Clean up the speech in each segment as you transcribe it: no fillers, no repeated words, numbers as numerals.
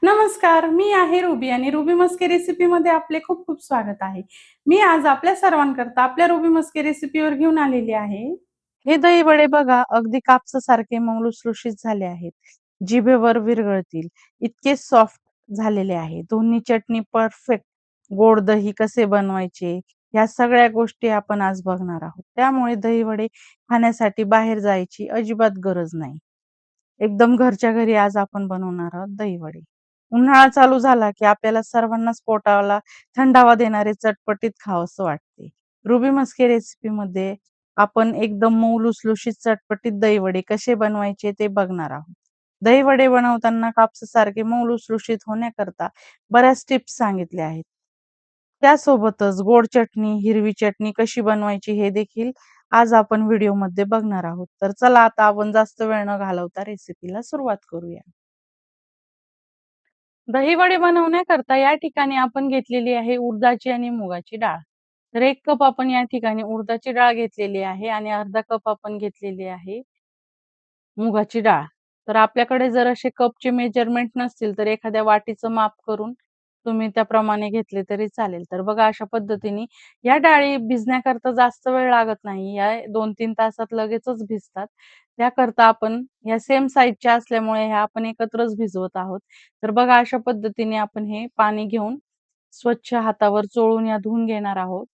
नमस्कार, मी आहे रुबी आणि रुबी मस्के रेसिपीमध्ये आपले खूप खूप स्वागत आहे. मी आज आपल्या सर्वांकरता आपल्या रुबी मस्के रेसिपीवर घेऊन आलेली आहे. हे दही वडे बघा, अगदी कापसासारखे मऊ लुसलुशीत झाले आहेत. जिभेवर विरघळतील इतके सॉफ्ट झालेले आहे. दोन्ही चटणी परफेक्ट. गोड दही कसे बनवायचे या सगळ्या गोष्टी आपण आज बघणार आहोत. त्यामुळे दही वडे खाण्यासाठी बाहेर जायची अजिबात गरज नाही. एकदम घरच्या घरी आज आपण बनवणार आहोत दही वडे. उन्हाळा चालू झाला की आपल्याला सर्वांनाच पोटाला थंडावा देणारे चटपटीत खावंसं वाटते. रुबी मस्के रेसिपीमध्ये आपण एकदम मऊ लुसलुशीत चटपटीत दहीवडे कसे बनवायचे ते बघणार आहोत. दहीवडे बनवताना कापसासारखे मऊ लुसलुशीत होण्याकरता बऱ्याच टिप्स सांगितल्या आहेत. त्यासोबतच गोड चटणी, हिरवी चटणी कशी बनवायची हे देखील आज आपण व्हिडिओमध्ये बघणार आहोत. तर चला आता आपण जास्त वेळ न घालवता रेसिपीला सुरुवात करूया. दहीवडे बनवण्याकरता या ठिकाणी आपण घेतलेली आहे उडदाची आणि मुगाची डाळ. तर 1 कप आपण या ठिकाणी उडदाची डाळ घेतलेली आहे आणि अर्धा कप आपण घेतलेली आहे मुगाची डाळ. तर आपल्याकडे जर असे कपचे मेजरमेंट नसतील तर एखाद्या वाटीचं माप करून तुम्ही त्याप्रमाणे घेतले तरी चालेल. तर बघा अशा पद्धतीने या डाळी भिजण्याकरता जास्त वेळ लागत नाही. या 2-3 तासात लगेचच भिजतात. त्याकरता आपण या सेम साइजच्या असल्यामुळे ह्या आपण एकत्रच भिजवत आहोत. तर बघा अशा पद्धतीने आपण हे पाणी घेऊन स्वच्छ हातावर चोळून या धुवून घेणार आहोत.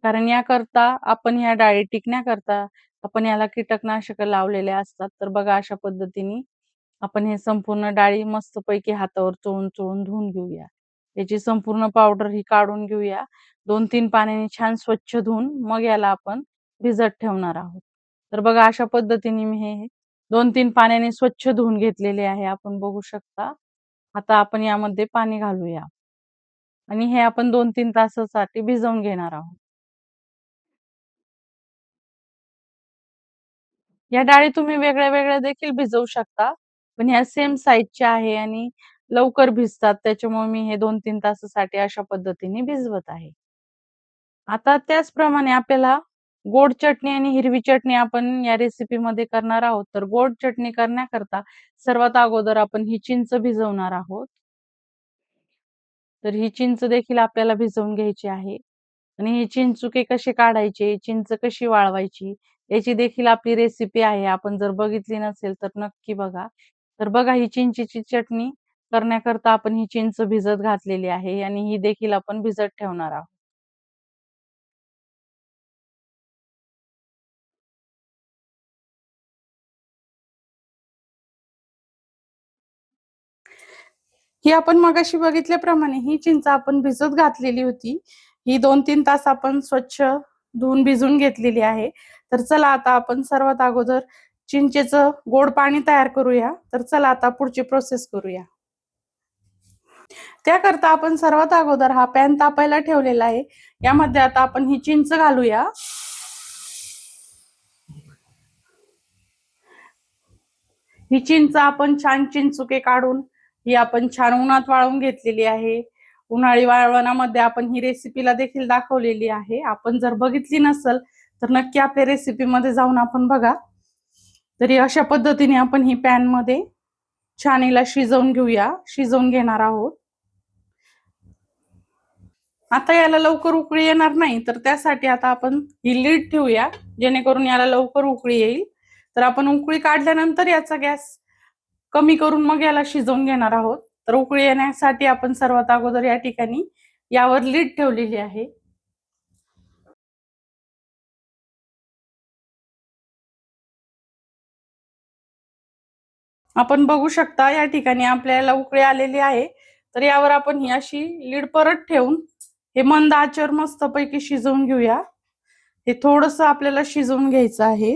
कारण याकरता आपण ह्या डाळी टिकण्याकरता आपण याला कीटकनाशक लावलेले असतात. तर बघा अशा पद्धतीने आपण हे संपूर्ण डाळी मस्तपैकी हातावर चोळून धुवून घेऊया. याची संपूर्ण पावडर ही काढून घेऊया. 2-3 पाण्याने छान स्वच्छ धुवून मग याला आपण भिजत ठेवणार आहोत. तर बघा अशा पद्धतीने मी हे 2-3 पाण्याने स्वच्छ धुवून घेतलेले आहे. आपण बघू शकता. आता आपण यामध्ये पाणी घालूया आणि हे आपण 2-3 तासासाठी भिजवून घेणार आहोत. या डाळी तुम्ही वेगळ्या-वेगळ्या देखील भिजवू शकता. पण ह्या सेम साइजच्या आहे आणि लवकर भिजतात. त्याच्यामुळे मी हे 2-3 तासासाठी अशा पद्धतीने भिजवत आहे. आता त्याचप्रमाणे आपल्याला गोड चटणी आणि हिरवी चटणी आपण या रेसिपीमध्ये करणार आहोत. तर गोड चटणी करण्याकरता सर्वात अगोदर आपण ही चिंच भिजवणार आहोत. तर ही चिंच देखील आपल्याला भिजवून घ्यायची आहे. आणि हे चिंचुके कसे काढायचे, चिंच कशी वाळवायची याची देखील आपली रेसिपी आहे. आपण जर बघितली नसेल तर नक्की बघा. तर बघा ही चिंचेची चटणी करण्याकरता आपण ही चिंच भिजत घातलेली आहे आणि ही देखील आपण भिजत ठेवणार आहोत. ही आपण मगाशी बघितल्याप्रमाणे ही चिंच आपण भिजत घातलेली होती. ही 2-3 तास आपण स्वच्छ धुवून भिजून घेतलेली आहे. तर चला आता आपण सर्वात अगोदर चिंचेचं गोड पाणी तयार करूया. तर चला आता पुढची प्रोसेस करूया. त्याकरता आपण सर्वात अगोदर हा पॅन तापायला ठेवलेला आहे. यामध्ये आता आपण ही चिंच घालूया. ही चिंच आपण छान चिंचुके काढून ही आपण छान उन्हात वाळवून घेतलेली आहे. उन्हाळी वाळवणामध्ये आपण ही रेसिपीला देखील दाखवलेली आहे. आपण जर बघितली नसेल तर नक्की आपल्या रेसिपीमध्ये जाऊन आपण बघा. तरी अशा पद्धतीने आपण ही पॅन मध्ये छान हिला शिजवून घेऊया. शिजवून घेणार आहोत. आता याला लवकर उकळी येणार नाही तर त्यासाठी आता आपण ही लीड ठेवूया जेणेकरून याला लवकर उकळी येईल. तर आपण उकळी काढल्यानंतर याचा गॅस कमी करून मग याला शिजवून घेणार आहोत. तर उकळी येण्यासाठी आपण सर्वात अगोदर या ठिकाणी यावर लीड ठेवलेली आहे. आपण बघू शकता या ठिकाणी आपल्याला उकळी आलेली आहे. तर यावर आपण ही अशी लीड परत ठेवून हे मंद आचेवर मस्तपैकी शिजवून घेऊया. हे थोडंसं आपल्याला शिजवून घ्यायचं आहे.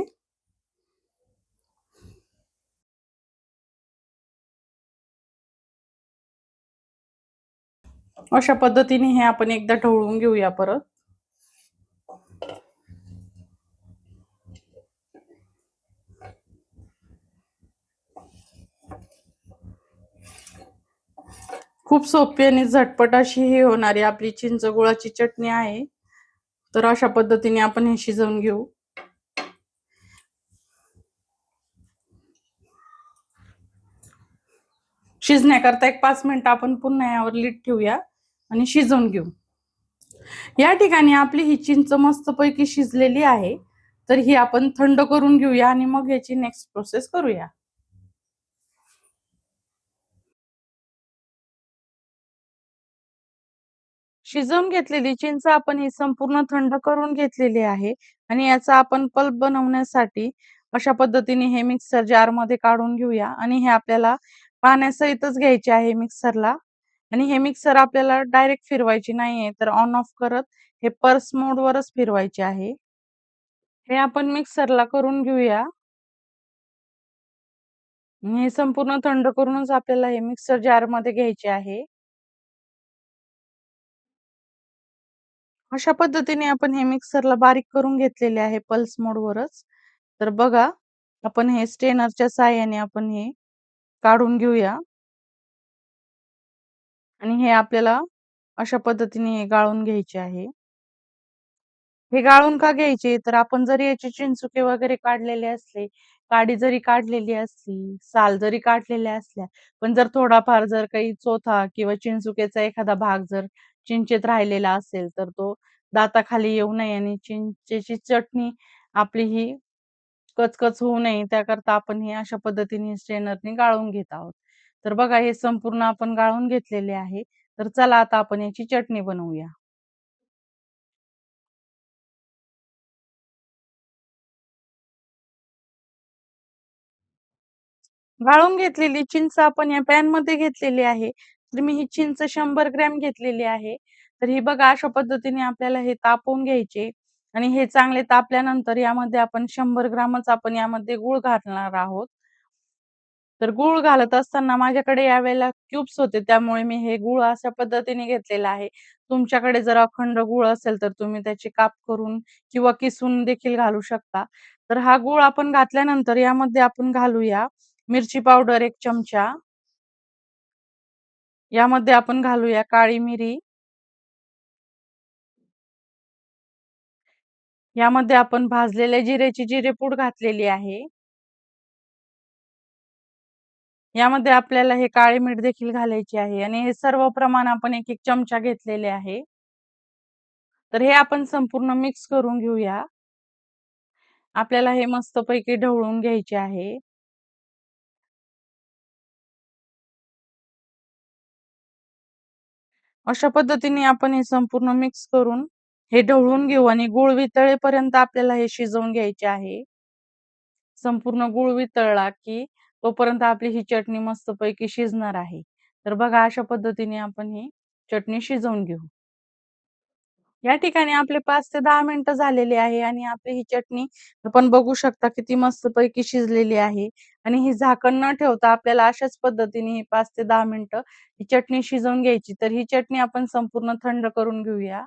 अशा पद्धतीने हे आपण एकदा ढवळून घेऊया परत. खूप सोपी आणि झटपट अशी ही होणारी आपली चिंच गुळाची चटणी आहे. तर अशा पद्धतीने आपण हे शिजवून घेऊ. शिजण्याकरता एक 5 मिनिटं आपण पुन्हा यावर लीड ठेवूया आणि शिजवून घेऊ. या ठिकाणी आपली ही चिंच मस्तपैकी शिजलेली आहे. तर ही आपण थंड करून घेऊया आणि मग याची नेक्स्ट प्रोसेस करूया. शिजवून घेतलेली चिंच आपण ही संपूर्ण थंड करून घेतलेली आहे आणि याचा आपण पल्प बनवण्यासाठी अशा पद्धतीने हे मिक्सर जार मध्ये काढून घेऊया आणि हे आपल्याला पाण्यासहितच घ्यायचे आहे मिक्सरला. आणि हे मिक्सर आपल्याला डायरेक्ट फिरवायची नाहीये, तर ऑन ऑफ करत हे पर्स मोड वरच फिरवायचे आहे. हे आपण मिक्सरला करून घेऊया. हे संपूर्ण थंड करूनच आपल्याला हे मिक्सर जार मध्ये घ्यायचे आहे. अशा पद्धतीने आपण हे मिक्सरला बारीक करून घेतलेले आहे पल्स मोड वरच. तर बघा, आपण हे स्ट्रेनरच्या साहाय्याने आपण हे काढून घेऊया आणि हे आपल्याला अशा पद्धतीने हे गाळून घ्यायचे आहे. हे गाळून का घ्यायचे, तर आपण जरी याचे चिंचुके वगैरे काढलेले असले, काडी जरी काढलेली असली, साल जरी काढलेल्या असल्या, पण जर थोडाफार जर काही चोथा किंवा चिंचुकेचा एखादा भाग जर चिंचेत राहिलेला असेल, तर तो दाताखाली येऊ नये आणि चिंचेची चटणी आपली ही कचकच होऊ नये त्याकरता आपण हे अशा पद्धतीने स्ट्रेनरने गाळून घेत आहोत. तर बघा, हे संपूर्ण आपण गाळून घेतलेले आहे. तर चला आता आपण याची चटणी बनवूया. गाळून घेतलेली चिंच आपण या पॅन मध्ये घेतलेली आहे. तर मी ही चिंच 100 ग्रॅम घेतलेली आहे. तर ही बघा, अशा पद्धतीने आपल्याला हे तापवून घ्यायचे आणि हे चांगले तापल्यानंतर यामध्ये आपण 100 ग्रामच आपण यामध्ये गूळ घालणार आहोत. तर गूळ घालत असताना माझ्याकडे यावेळेला क्यूब्स होते, त्यामुळे मी हे गूळ अशा पद्धतीने घेतलेला आहे. तुमच्याकडे जर अखंड गूळ असेल तर तुम्ही त्याचे काप करून किंवा किसून देखील घालू शकता. तर हा गूळ आपण घातल्यानंतर यामध्ये आपण घालूया मिरची पावडर 1 चमचा. यामध्ये आपण घालूया काळी मिरी. यामध्ये आपण भाजलेल्या जिऱ्याची जिरेपूड घातलेली आहे. यामध्ये आपल्याला हे काळे मीठ देखील घालायचे आहे आणि हे सर्व प्रमाण आपण 1-1 चमचा घेतलेले आहे. तर हे आपण संपूर्ण मिक्स करून घेऊया. आपल्याला हे मस्तपैकी ढवळून घ्यायचे आहे. अशा पद्धतीने आपण हे संपूर्ण मिक्स करून हे ढवळून घेऊ आणि गूळ वितळेपर्यंत आपल्याला हे शिजवून घ्यायचे आहे. संपूर्ण गूळ वितळला की तोपर्यंत आपली ही चटणी मस्तपैकी शिजणार आहे. तर बघा, अशा पद्धतीने आपण ही चटणी शिजवून घेऊ. या ठिकाणी आपले 5 ते 10 मिनिटं झालेली आहे आणि आपली ही चटणी आपण बघू शकता किती मस्तपैकी शिजलेली आहे आणि ही झाकण न ठेवता आपल्याला अशाच पद्धतीने ही 5 ते 10 मिनिटं ही चटणी शिजवून घ्यायची. तर ही चटणी आपण संपूर्ण थंड करून घेऊया.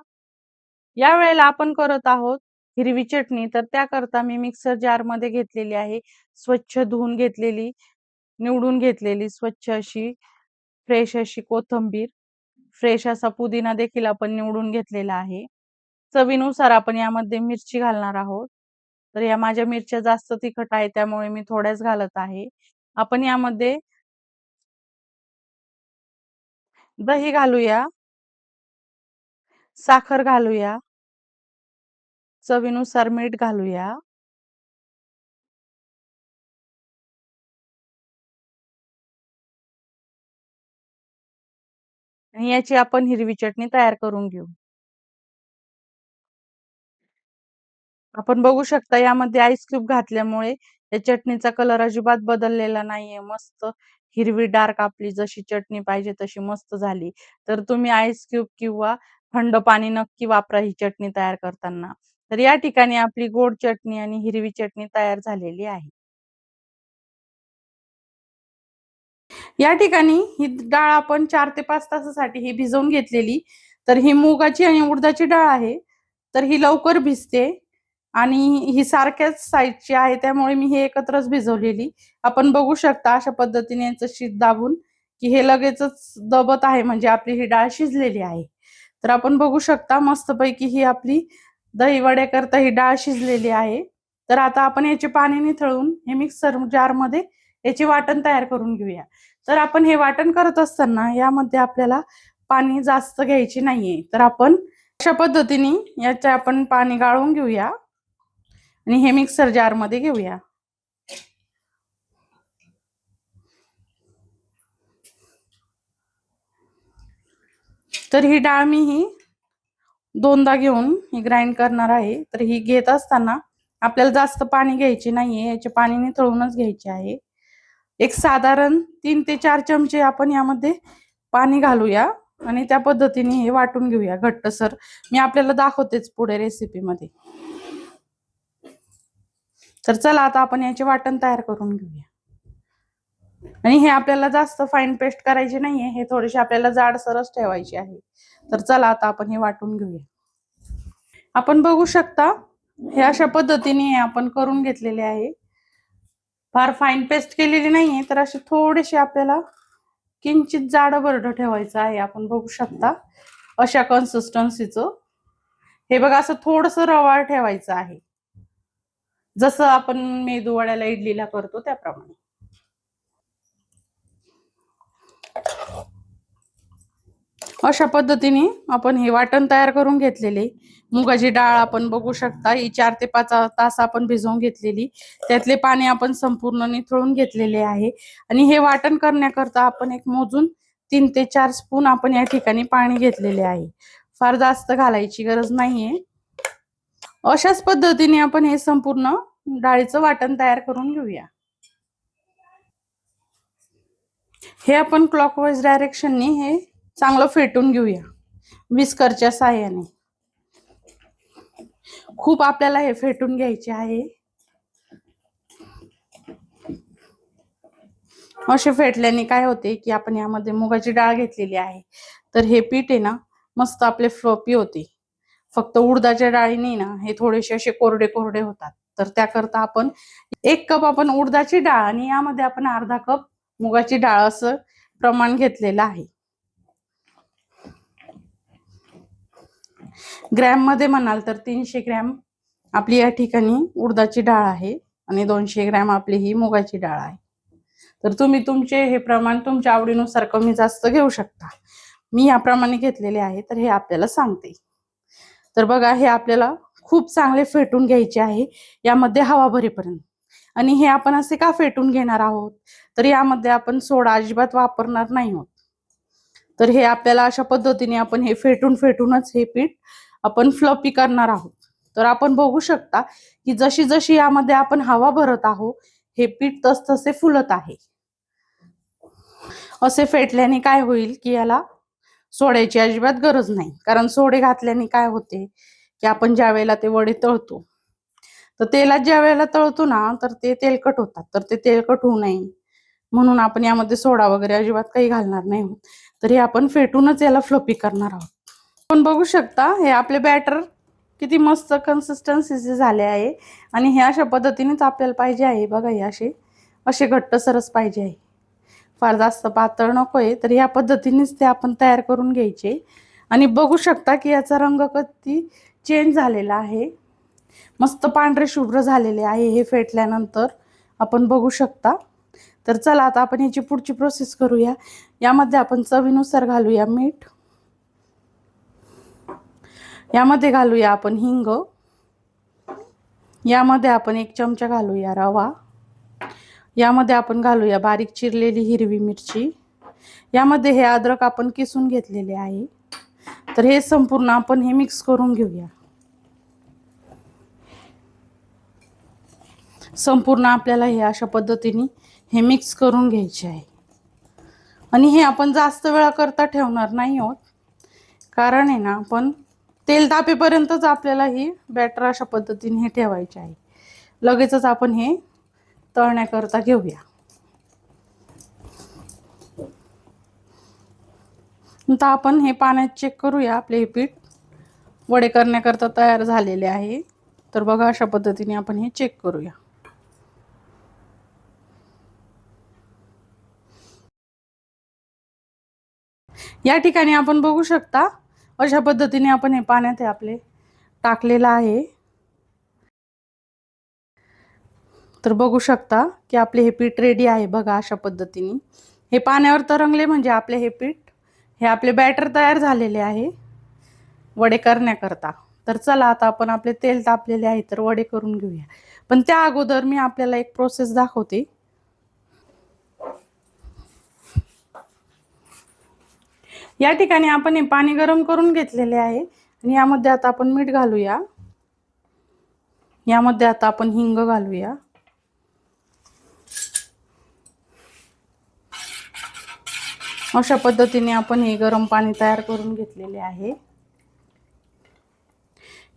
या वेळेला आपण करत आहोत हिरवी चटणी. तर त्याकरता मी मिक्सर जारमध्ये घेतलेली आहे. स्वच्छ धुवून घेतलेली, निवडून घेतलेली स्वच्छ अशी फ्रेश अशी कोथिंबीर, फ्रेश असा पुदिना देखील आपण निवडून घेतलेला आहे. चवीनुसार आपण यामध्ये मिरची घालणार आहोत. तर या माझ्या मिरच्या जास्त तिखट आहे, त्यामुळे मी थोड्याच घालत आहे. आपण यामध्ये दही घालूया, साखर घालूया, चवीनुसार मीठ घालूया आणि याची आपण हिरवी चटणी तयार करून घेऊ. आपण बघू शकता यामध्ये आईस क्यूब घातल्यामुळे या चटणीचा कलर अजिबात बदललेला नाहीये. मस्त हिरवी डार्क आपली जशी चटणी पाहिजे तशी मस्त झाली. तर तुम्ही आईस क्यूब किंवा थंड पाणी नक्की वापरा ही चटणी तयार करताना. तर या ठिकाणी आपली गोड चटणी आणि हिरवी चटणी तयार झालेली आहे. या ठिकाणी ही डाळ आपण 4 ते 5 तासासाठी ही भिजवून घेतलेली. तर ही मुगाची आणि उडदाची डाळ आहे. तर ही लवकर भिजते आणि ही सारख्याच साइजची आहे, त्यामुळे मी हे एकत्रच भिजवलेली. आपण बघू शकता अशा पद्धतीने याचं शीत दाबून की हे लगेचच दबत आहे, म्हणजे आपली ही डाळ शिजलेली आहे. तर आपण बघू शकता मस्तपैकी ही आपली दही वड्याकरता ही डाळ शिजलेली आहे. तर आता आपण याचे पाणी निथळून हे मिक्सर जारमध्ये याचे वाटण तयार करून घेऊया. तर आपण हे वाटण करत असताना यामध्ये आपल्याला पाणी जास्त घ्यायचे नाहीये, तर आपण अशा पद्धतीने याचे आपण पाणी गाळून घेऊया आणि हे मिक्सर जार मध्ये घेऊया. तर ही डाळ मी ही दोनदा घेऊन ही ग्राइंड करणार आहे. तर ही घेत असताना आपल्याला जास्त पाणी घ्यायचे नाहीये, याचे पाणी निथळूनच घ्यायचे आहे. एक साधारण 3 ते 4 चमचे आपण यामध्ये पाणी घालूया आणि त्या पद्धतीने हे वाटून घेऊया घट्टसर. मी आपल्याला दाखवतेच पुढे रेसिपीमध्ये. तर चला आता आपण याचे वाटण तयार करून घेऊया. आणि हे आपल्याला जास्त फाईन पेस्ट करायची नाहीये, हे थोडेसे आपल्याला जाडसरच ठेवायचे आहे. तर चला आता आपण हे वाटून घेऊया. आपण बघू शकता हे अशा पद्धतीने आपण करून घेतलेले आहे. फार फाईन पेस्ट केलेली नाहीये, तर असे थोडेसे आपल्याला किंचित जाड भरड ठेवायचं आहे. आपण बघू शकता अशा कन्सिस्टन्सीचं. हे बघा असं थोडस रवाळ ठेवायचं आहे, जसं आपण मेदू वड्याला इडलीला करतो त्याप्रमाणे. अशा पद्धतीने आपण हे वाटण तयार करून घेतलेले. मुगाची डाळ आपण बघू शकता ही 4 ते 5 तास आपण भिजवून घेतलेली, त्यातले पाणी आपण संपूर्ण निथळून घेतलेले आहे. आणि हे वाटण करण्याकरता आपण एक मोजून 3 ते 4 स्पून आपण या ठिकाणी पाणी घेतलेले आहे. फार जास्त घालायची गरज नाहीये. अशाच पद्धतीने आपण हे संपूर्ण डाळीचं वाटण तयार करून घेऊया. हे आपण क्लॉकवाईज डायरेक्शनने हे चांगलं फेटून घेऊया विस्करच्या साहाय्याने. खूप आपल्याला हे फेटून घ्यायचे आहे. असे फेटल्याने काय होते की आपण यामध्ये मुगाची डाळ घेतलेली आहे, तर हे पीठ आहे ना मस्त आपले फ्लॉपी होते. फक्त उडदाच्या डाळीने ना हे थोडेसे असे कोरडे कोरडे होतात. तर त्याकरता आपण 1 कप आपण उडदाची डाळ आणि यामध्ये आपण अर्धा कप मुगाची डाळ असं प्रमाण घेतलेलं आहे. ग्रॅम मध्ये म्हणाल तर 300 ग्रॅम आपली या ठिकाणी उडदाची डाळ आहे आणि 200 ग्रॅम आपली ही मुगाची डाळ आहे. तर तुम्ही तुमचे हे प्रमाण तुमच्या आवडीनुसार कमी जास्त घेऊ शकता. मी याप्रमाणे घेतलेले आहे, तर हे आपल्याला सांगते. तर बघा हे आपल्याला खूप चांगले फेटून घ्यायचे आहे यामध्ये हवा भरेपर्यंत. आणि हे आपण असे का फेटून घेणार आहोत, तर यामध्ये आपण सोडा अजिबात वापरणार नाही आहोत. तर हे आपल्याला अशा पद्धतीने आपण हे फेटून फेटूनच हे पीठ आपण फ्लफी करणार आहोत. तर आपण बघू शकता की जशी जशी यामध्ये आपण हवा भरत आहोत हे पीठ तसतसे फुलत आहे. असे फेटल्याने काय होईल की याला सोड्याची अजिबात गरज नाही, कारण सोडे घातल्याने काय होते की आपण ज्या वेळेला ते वडे तळतो तर तेलात ज्या वेळेला तळतो ना तर ते तेलकट होतात. तर ते तेलकट होऊ नये म्हणून आपण यामध्ये सोडा वगैरे अजिबात काही घालणार नाही. तर हे आपण फेटूनच याला फ्लफी करणार आहोत. आपण बघू शकता हे आपले बॅटर किती मस्त कन्सिस्टन्सीचे झाले आहे आणि हे अशा पद्धतीनेच आपल्याला पाहिजे आहे. बघा हे असे घट्टसरच पाहिजे आहे, फार जास्त पातळ नकोय. तर या पद्धतीनेच ते आपण तयार करून घ्यायचे. आणि बघू शकता की याचा रंग किती चेंज झालेला आहे, मस्त पांढरे शुभ्र झालेले आहे हे फेटल्यानंतर आपण बघू शकता. तर चला आता आपण याची पुढची प्रोसेस करूया. यामध्ये आपण चवीनुसार घालूया मीठ, यामध्ये घालूया आपण हिंग, यामध्ये आपण 1 चमचा घालूया रवा, यामध्ये आपण घालूया बारीक चिरलेली हिरवी मिरची, यामध्ये हे अद्रक आपण किसून घेतलेले आहे. तर हे संपूर्ण आपण हे मिक्स करून घेऊया. संपूर्ण आपल्याला हे अशा पद्धतीने हे मिक्स करून घ्यायचे आहे. आणि हे आपण जास्त वेळा करता ठेवणार नाही आहोत, कारण आहे ना आपण तेल तापेपर्यंतच आपल्याला ही बॅटर अशा पद्धतीने हे ठेवायचे आहे. लगेचच आपण हे तळण्याकरता घेऊया. आता आपण हे पाण्यात चेक करूया. आपले हे पीठ वडे करण्याकरता तयार झालेले आहे. तर बघा अशा पद्धतीने आपण हे चेक करूया. या ठिकाणी आपण बघू शकता अशा पद्धतीने आपण हे पाण्यात हे आपले टाकलेलं आहे. तर बघू शकता की आपले हे पीठ रेडी आहे. बघा अशा पद्धतीने हे पाण्यावर तरंगले म्हणजे आपले हे पीठ, हे आपले बॅटर तयार झालेले आहे वडे करण्याकरता. तर चला आता आपण आपले तेल तापलेले आहे तर वडे करून घेऊया. पण त्या अगोदर मी आपल्याला एक प्रोसेस दाखवते. या ठिकाणी आपण हे पाणी गरम करून घेतलेले आहे आणि यामध्ये आता आपण मीठ घालूया. यामध्ये आता आपण हिंग घालूया. अशा पद्धतीने आपण हे गरम पाणी तयार करून घेतलेले आहे.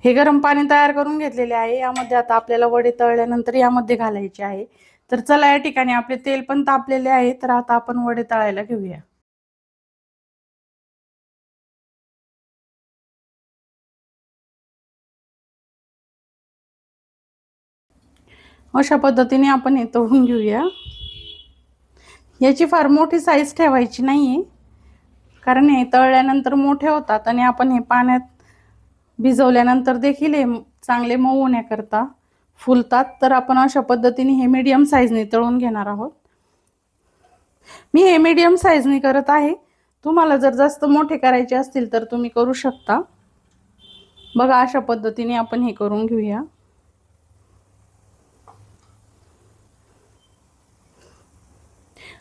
हे गरम पाणी तयार करून घेतलेले आहे. यामध्ये आता आपल्याला वडे तळल्यानंतर यामध्ये घालायचे आहे. तर चला या ठिकाणी आपले तेल पण तापलेले आहे तर आता आपण वडे तळायला घेऊया. अशा पद्धतीने आपण हे तळून घेऊया. याची फार मोठी साईज ठेवायची नाहीये कारण हे तळल्यानंतर मोठे होतात आणि आपण हे पाण्यात भिजवल्यानंतर देखील हे चांगले मऊ होण्याकरता फुलतात. तर आपण अशा पद्धतीने हे मीडियम साईजने तळून घेणार आहोत. मी हे मीडियम साईजने करत आहे. तुम्हाला जर जास्त मोठे करायचे असतील तर तुम्ही करू शकता. बघा अशा पद्धतीने आपण हे करून घेऊया.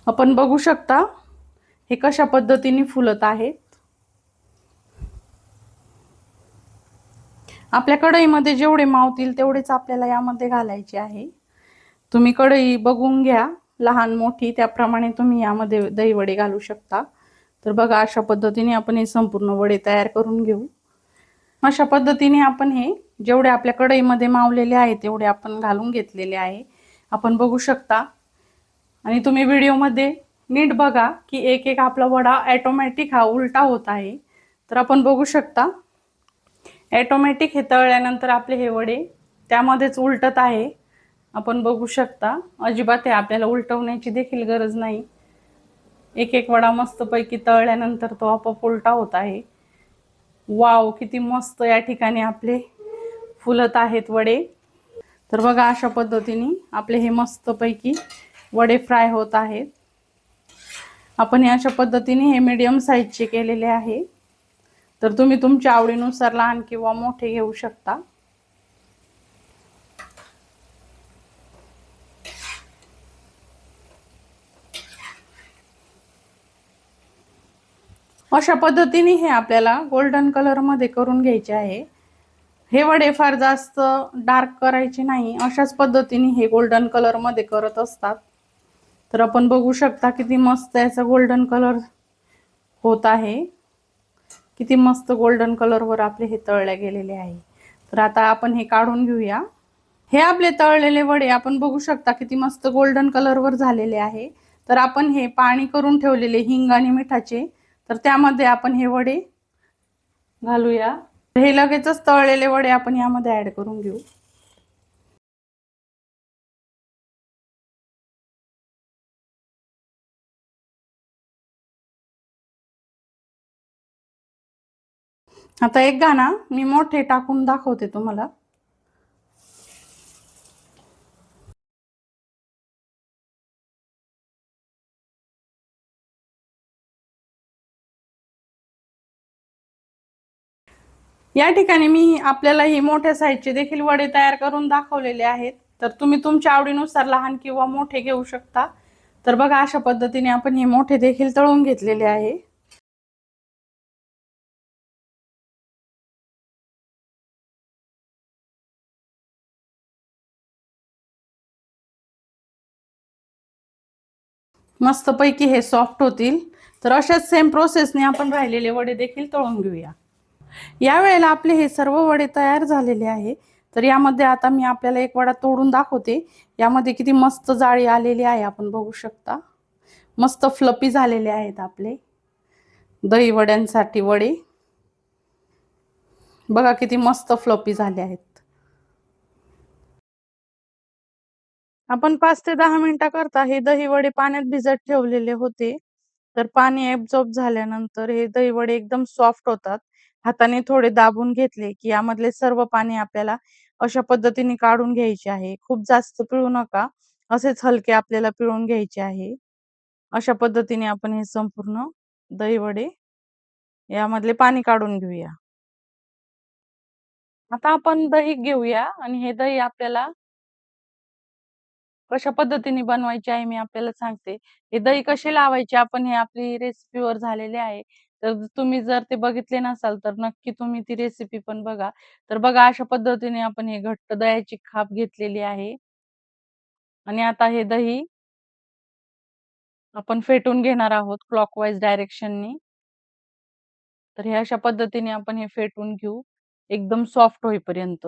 आपण बघू शकता हे कशा पद्धतीने फुलत आहेत. आपल्या कढईमध्ये जेवढे मावतील तेवढेच आपल्याला यामध्ये घालायचे आहे. तुम्ही कढई बघून घ्या, लहान मोठी त्याप्रमाणे तुम्ही यामध्ये दही वडे घालू शकता. तर बघा अशा पद्धतीने आपण हे संपूर्ण वडे तयार करून घेऊ. अशा पद्धतीने आपण हे जेवढे आपल्या कढईमध्ये मावलेले आहेत तेवढे आपण घालून घेतलेले आहे. आपण बघू शकता आणि तुम्ही व्हिडिओमध्ये नीट बघा की एक एक आपला वडा ऑटोमॅटिक हा उलटा होत आहे. तर आपण बघू शकता ऑटोमॅटिक हे तळल्यानंतर आपले हे वडे त्यामध्येच उलटत आहे. आपण बघू शकता अजिबात हे आपल्याला उलटवण्याची देखील गरज नाही. एक एक वडा मस्तपैकी तळल्यानंतर तो आपोआप उलटा होत आहे. वाव, किती मस्त या ठिकाणी आपले फुलत आहेत वडे. तर बघा अशा पद्धतीने आपले हे मस्तपैकी वडे फ्राय होत आहेत. आपण हे अशा पद्धतीने हे मीडियम साईजचे केलेले आहे. तर तुम्ही तुमच्या आवडीनुसार लहान किंवा मोठे घेऊ शकता. अशा पद्धतीने हे आपल्याला गोल्डन कलर मध्ये करून घ्यायचे आहे. हे वडे फार जास्त डार्क करायचे नाही, अशाच पद्धतीने हे गोल्डन कलर मध्ये करत असतात. तर आपण बघू शकता किती मस्त याचा गोल्डन कलर होत आहे. किती मस्त गोल्डन कलर वर आपले हे तळले गेलेले आहे. तर आता आपण हे काढून घेऊया. हे आपले तळलेले वडे आपण बघू शकता किती मस्त गोल्डन कलर वर झालेले आहे. तर आपण हे पाणी करून ठेवलेले हिंग आणि मिठाचे तर त्यामध्ये आपण हे वडे घालूया. हे लगेचच तळलेले वडे आपण यामध्ये ऍड करून घेऊ. आता एक घाणा मी मोठे टाकून दाखवते तुम्हाला. या ठिकाणी मी आपल्याला ही मोठ्या साईजचे देखील वडे तयार करून दाखवलेले आहेत. तर तुम्ही तुमच्या आवडीनुसार लहान किंवा मोठे घेऊ शकता. तर बघा अशा पद्धतीने आपण हे मोठे देखील तळून घेतलेले आहे. मस्तपैकी हे सॉफ्ट होतील. तर अशाच सेम प्रोसेसने आपण राहिलेले वडे देखील तळून घेऊया. या वेळेला आपले हे सर्व वडे तयार झालेले आहे. तर यामध्ये आता मी आपल्याला एक वडा तोडून दाखवते. यामध्ये किती मस्त जाळी आलेली आहे आपण बघू शकता. मस्त फ्लपी झालेले आहेत आपले दही वड्यांसाठी वडे. बघा किती मस्त फ्लपी झाले आहेत. आपण 5 ते 10 मिनिटाकरता हे दही वडे पाण्यात भिजत ठेवलेले होते. तर पाणी ॲब्सॉर्ब झाल्यानंतर हे दही वडे एकदम सॉफ्ट होतात. हाताने थोडे दाबून घेतले की यामधले सर्व पाणी आपल्याला अशा पद्धतीने काढून घ्यायचे आहे. खूप जास्त पिळू नका. असेच हलके आपल्याला पिळून घ्यायचे आहे. अशा पद्धतीने आपण हे संपूर्ण दही वडे यामधले पाणी काढून घेऊया. आता आपण दही घेऊया आणि हे दही आपल्याला कशा पद्धतीने बनवायचे आहे मी आपल्याला सांगते. हे दही कसे लावायचे आपण हे आपली रेसिपीवर झालेले आहे. तर तुम्ही जर ते बघितले नसाल तर नक्की तुम्ही ती रेसिपी पण बघा. तर बघा अशा पद्धतीने आपण हे घट्ट दह्याची खाप घेतलेली आहे आणि आता हे दही आपण फेटून घेणार आहोत क्लॉकवाईज डायरेक्शननी. तर हे अशा पद्धतीने आपण हे फेटून घेऊ एकदम सॉफ्ट होईपर्यंत.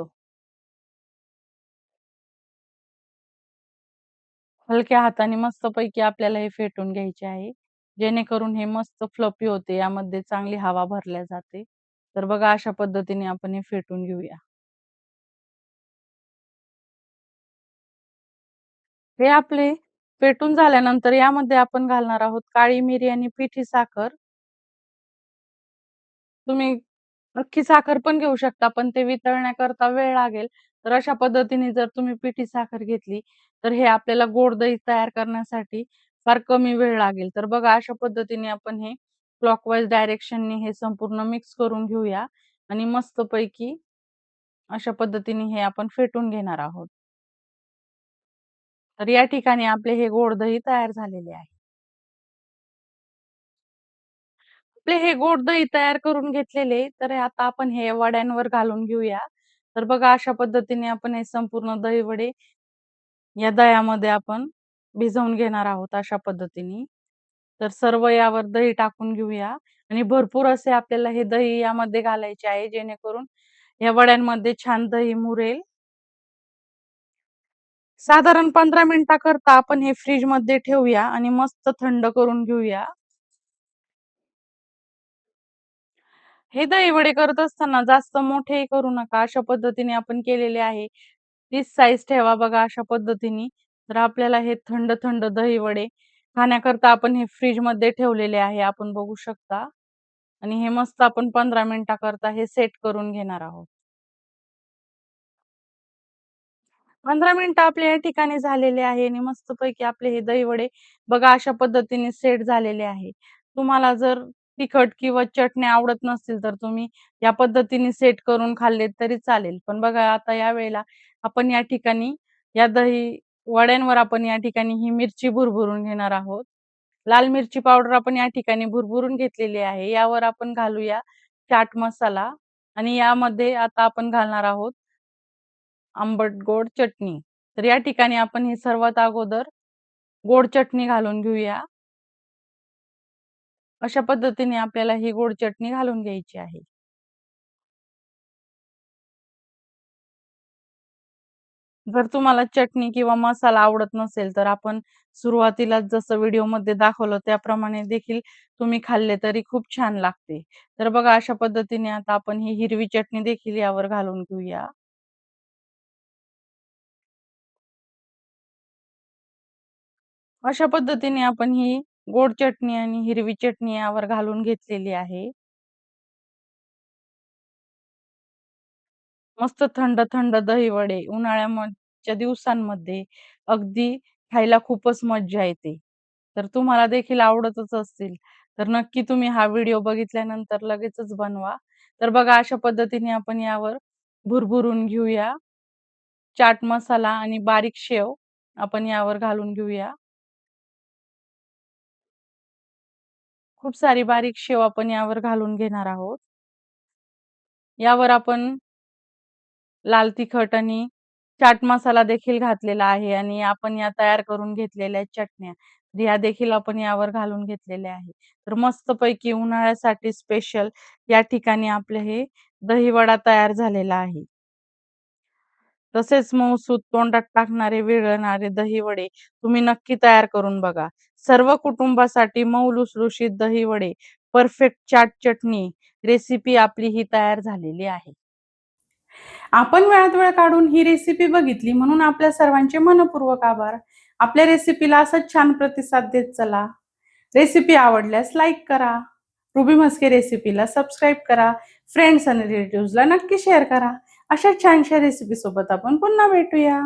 हलक्या हाताने मस्तपैकी आपल्याला हे फेटून घ्यायचे आहे. जेणेकरून हे मस्त फ्लफी होते. यामध्ये चांगली हवा भरल्या जाते. तर बघा अशा पद्धतीने आपण हे फेटून घेऊया. हे आपले फेटून झाल्यानंतर यामध्ये आपण घालणार आहोत काळी मिरी आणि पिठी साखर. तुम्ही अख्खी साखर पण घेऊ शकता, पण ते वितळण्याकरता वेळ लागेल. तर अशा पद्धतीने जर तुम्ही पिठी साखर घेतली, तर हे आपल्याला गोड दही तयार करण्यासाठी फार कमी वेळ लागेल. तर बघा अशा पद्धतीने आपण हे क्लॉकवाईज डायरेक्शनने हे संपूर्ण मिक्स करून घेऊया आणि मस्तपैकी अशा पद्धतीने हे आपण फेटून घेणार आहोत. तर या ठिकाणी आपले हे गोड दही तयार झालेले आहे. आपले हे गोड दही तयार करून घेतलेले, तर आता आपण हे वड्यांवर घालून घेऊया. तर बघा अशा पद्धतीने आपण हे संपूर्ण दही वडे या दह्यामध्ये आपण भिजवून घेणार आहोत अशा पद्धतीने. तर सर्व यावर दही टाकून घेऊया आणि भरपूर असे आपल्याला हे दही यामध्ये घालायचे आहे जेणेकरून या वड्यांमध्ये छान दही मुरेल. साधारण 15 मिनिटाकरता आपण हे फ्रिजमध्ये ठेवूया आणि मस्त थंड करून घेऊया. हे दही वडे करत असताना जास्त मोठेही करू नका. अशा पद्धतीने आपण केलेले आहे. तीच साईज ठेवा बघा अशा पद्धतीने. तर आपल्याला हे थंड थंड दही वडे खाण्याकरता आपण हे फ्रिजमध्ये ठेवलेले आहे. आपण बघू शकता आणि हे मस्त आपण 15 मिनिटाकरता हे सेट करून घेणार आहोत. 15 मिनिटं आपल्या या ठिकाणी झालेले आहे आणि मस्तपैकी आपले हे दही वडे बघा अशा पद्धतीने सेट झालेले आहे. तुम्हाला जर तिखट किंवा चटणी आवडत नसतील तर तुम्ही या पद्धतीने सेट करून खाल्लेत तरी चालेल. पण बघा आता या वेळेला आपण या ठिकाणी या दही वड्यांवर आपण या ठिकाणी ही मिरची भुरभुरून घेणार आहोत. लाल मिरची पावडर आपण या ठिकाणी भुरभुरून घेतलेली आहे. यावर आपण घालूया चाट मसाला आणि यामध्ये आता आपण घालणार आहोत आंबट गोड चटणी. तर या ठिकाणी आपण ही सर्वात अगोदर गोड चटणी घालून घेऊया. अशा पद्धतीने आपल्याला ही गोड चटणी घालून घ्यायची आहे. जर तुम्हाला चटणी किंवा मसाला आवडत नसेल, तर आपण सुरुवातीलाच जसं व्हिडिओमध्ये दाखवलं त्याप्रमाणे देखील तुम्ही खाल्ले तरी खूप छान लागते. तर बघा अशा पद्धतीने आता आपण ही हिरवी चटणी देखील यावर घालून घेऊया. अशा पद्धतीने आपण ही गोड चटणी आणि हिरवी चटणी यावर घालून घेतलेली आहे. मस्त थंड थंड दही वडे उन्हाळ्याच्या दिवसांमध्ये अगदी खायला खूपच मज्जा येते. तर तुम्हाला देखील आवडतच असतील. तर नक्की तुम्ही हा व्हिडिओ बघितल्यानंतर लगेचच बनवा. तर बघा अशा पद्धतीने आपण यावर भुरभुरून घेऊया. चाट मसाला आणि बारीक शेव आपण यावर घालून घेऊया. खूप सारी बारीक शेव आपण यावर घालून घेणार आहोत. यावर आपण लाल तिखट आणि चाट मसाला देखील घातलेला आहे आणि आपण या तयार करून घेतलेल्या चटण्या ह्या देखील आपण यावर घालून घेतलेल्या आहे. तर मस्तपैकी उन्हाळ्यासाठी स्पेशल या ठिकाणी आपले हे दहीवडा तयार झालेला आहे. तसेच मऊसूत तोंडात टाकणारे विरघळणारे दहीवडे तुम्ही नक्की तयार करून बघा. सर्व कुटुंबासाठी मऊ लुसलुशीत दहीवडे, परफेक्ट चाट चटणी रेसिपी आपली ही तयार झालेली आहे. आपण वेळात वेळ काढून ही रेसिपी बघितली म्हणून आपल्या सर्वांचे मनपूर्वक आभार. आपल्या रेसिपीला असंच छान प्रतिसाद देत चला. रेसिपी आवडल्यास लाईक करा. रुबी म्हस्के रेसिपीला सबस्क्राईब करा. फ्रेंड्स आणि रिलेटिव्हजला नक्की शेअर करा. अशा छानशा रेसिपी सोबत आपण पुन्हा भेटूया.